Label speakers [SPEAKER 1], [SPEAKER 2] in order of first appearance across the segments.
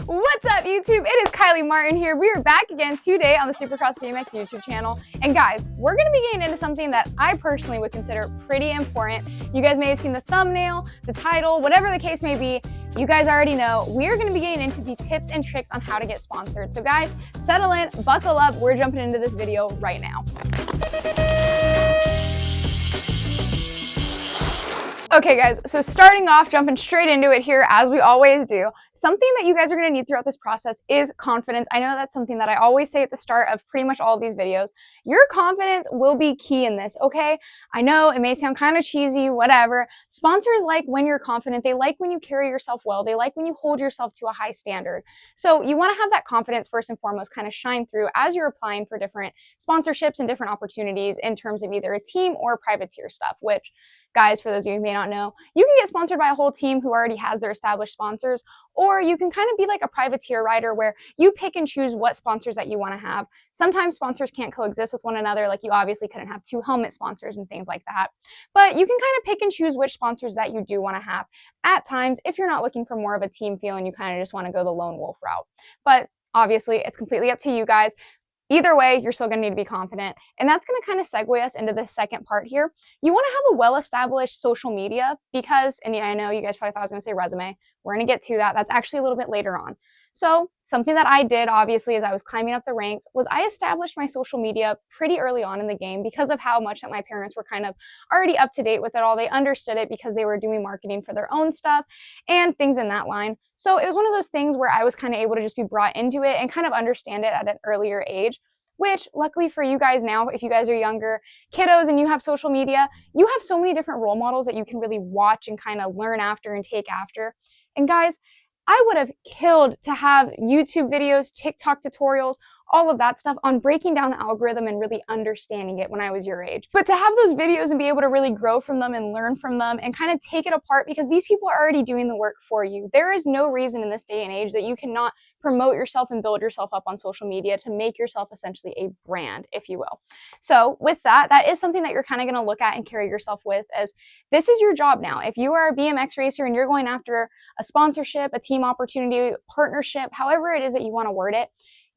[SPEAKER 1] What's up, YouTube? It is Kylie Martin here. We are back again today on the Supercross BMX YouTube channel. And guys, we're going to be getting into something that I personally would consider pretty important. You guys may have seen the thumbnail, the title, whatever the case may be. You guys already know we are going to be getting into the tips and tricks on how to get sponsored. So guys, settle in, buckle up. We're jumping into this video right now. Okay guys, so starting off, jumping straight into it here as we always do, something that you guys are going to need throughout this process is confidence. I know that's something that I always say at the start of pretty much all of these videos. Your confidence will be key in this, okay? I know it may sound kind of cheesy, whatever. Sponsors like when you're confident. They like when you carry yourself well. They like when you hold yourself to a high standard. So you want to have that confidence first and foremost kind of shine through as you're applying for different sponsorships and different opportunities in terms of either a team or privateer stuff, which guys, for those of you who may not know, you can get sponsored by a whole team who already has their established sponsors, or you can kind of be like a privateer rider where you pick and choose what sponsors that you want to have. Sometimes sponsors can't coexist with one another, like you obviously couldn't have two helmet sponsors and things like that. But you can kind of pick and choose which sponsors that you do want to have at times if you're not looking for more of a team feel and you kind of just want to go the lone wolf route. But obviously, it's completely up to you guys. Either way, you're still going to need to be confident. And that's going to kind of segue us into the second part here. You want to have a well-established social media because, and I know you guys probably thought I was going to say resume. We're going to get to that. That's actually a little bit later on. So something that I did, obviously, as I was climbing up the ranks, was I established my social media pretty early on in the game because of how much that my parents were kind of already up to date with it all. They understood it because they were doing marketing for their own stuff and things in that line. So it was one of those things where I was kind of able to just be brought into it and kind of understand it at an earlier age, which luckily for you guys now, if you guys are younger kiddos and you have social media, you have so many different role models that you can really watch and kind of learn after and take after. And guys, I would have killed to have YouTube videos, TikTok tutorials, all of that stuff on breaking down the algorithm and really understanding it when I was your age. But to have those videos and be able to really grow from them and learn from them and kind of take it apart because these people are already doing the work for you. There is no reason in this day and age that you cannot promote yourself and build yourself up on social media to make yourself essentially a brand, if you will. So with that, that is something that you're kind of going to look at and carry yourself with as this is your job now. If you are a BMX racer and you're going after a sponsorship, a team opportunity, partnership, however it is that you want to word it,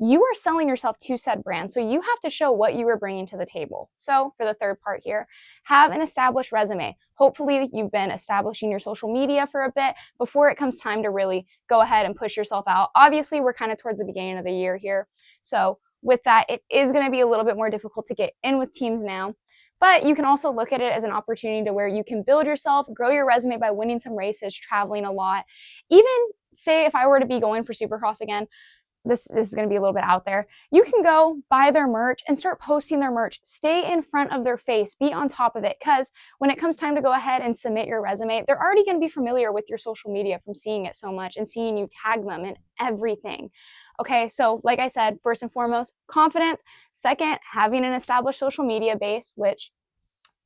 [SPEAKER 1] you are selling yourself to said brand. So you have to show what you are bringing to the table. So for the third part here, have an established resume. Hopefully you've been establishing your social media for a bit before it comes time to really go ahead and push yourself out. Obviously, we're kind of towards the beginning of the year here. So with that, it is going to be a little bit more difficult to get in with teams now. But you can also look at it as an opportunity to where you can build yourself, grow your resume by winning some races, traveling a lot. Even say if I were to be going for Supercross again, this is going to be a little bit out there. You can go buy their merch and start posting their merch. Stay in front of their face. Be on top of it because when it comes time to go ahead and submit your resume, they're already going to be familiar with your social media from seeing it so much and seeing you tag them and everything. Okay, so like I said, first and foremost, confidence. Second, having an established social media base, which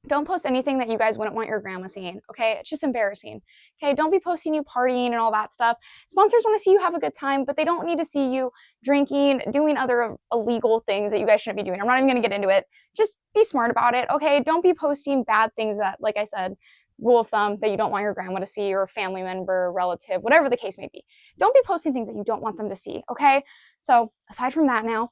[SPEAKER 1] don't post anything that you guys wouldn't want your grandma seeing, okay? It's just embarrassing, okay? Don't be posting you partying and all that stuff. Sponsors want to see you have a good time, but they don't need to see you drinking, doing other illegal things that you guys shouldn't be doing. I'm not even going to get into it. Just be smart about it, okay? Don't be posting bad things that, like I said, rule of thumb, that you don't want your grandma to see or a family member, relative, whatever the case may be. Don't be posting things that you don't want them to see, okay? So aside from that now,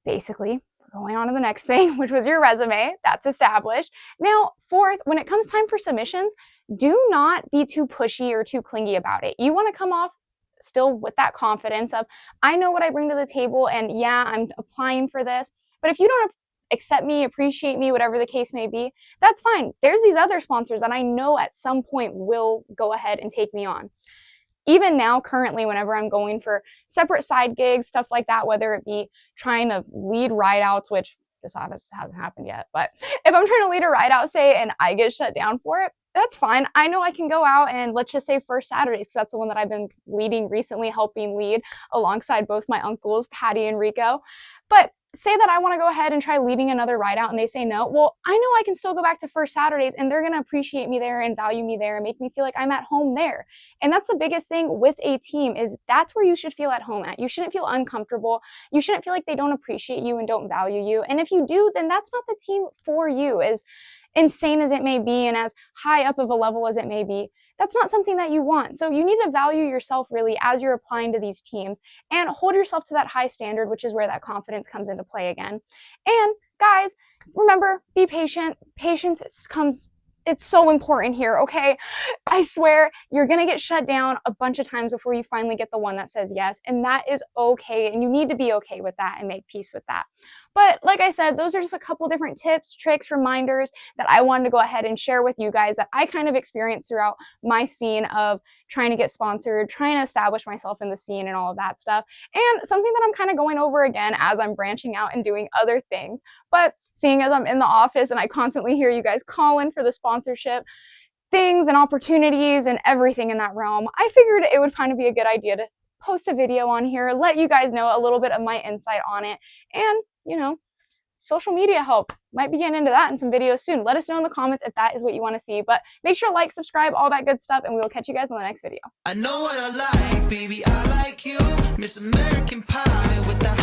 [SPEAKER 1] basically, going on to the next thing, which was your resume. That's established. Now, fourth, when it comes time for submissions, do not be too pushy or too clingy about it. You want to come off still with that confidence of, I know what I bring to the table, and yeah, I'm applying for this. But if you don't accept me, appreciate me, whatever the case may be, that's fine. There's these other sponsors that I know at some point will go ahead and take me on. Even now, currently, whenever I'm going for separate side gigs, stuff like that, whether it be trying to lead ride outs, which this obviously hasn't happened yet, but if I'm trying to lead a ride out, say, and I get shut down for it, that's fine. I know I can go out and let's just say First Saturdays, because that's the one that I've been leading recently, helping lead alongside both my uncles, Patty and Rico. But say that I want to go ahead and try leading another ride out and they say no, well, I know I can still go back to First Saturdays and they're going to appreciate me there and value me there and make me feel like I'm at home there. And that's the biggest thing with a team is that's where you should feel at home at. You shouldn't feel uncomfortable. You shouldn't feel like they don't appreciate you and don't value you. And if you do, then that's not the team for you. As insane as it may be and as high up of a level as it may be, that's not something that you want. So you need to value yourself really as you're applying to these teams and hold yourself to that high standard, which is where that confidence comes into play again. And guys, remember, be patient. Patience comes, it's so important here, okay? I swear, you're gonna get shut down a bunch of times before you finally get the one that says yes, and that is okay, and you need to be okay with that and make peace with that. But like I said, those are just a couple different tips, tricks, reminders that I wanted to go ahead and share with you guys that I kind of experienced throughout my scene of trying to get sponsored, trying to establish myself in the scene and all of that stuff, and something that I'm kind of going over again as I'm branching out and doing other things. But seeing as I'm in the office and I constantly hear you guys calling for the sponsorship things and opportunities and everything in that realm, I figured it would kind of be a good idea to post a video on here, let you guys know a little bit of my insight on it, and, you know, social media help. Might be getting into that in some videos soon. Let us know in the comments if that is what you want to see, but make sure to like, subscribe, all that good stuff, and we will catch you guys in the next video.
[SPEAKER 2] I know what I like, baby, I like you, Miss American Pie with the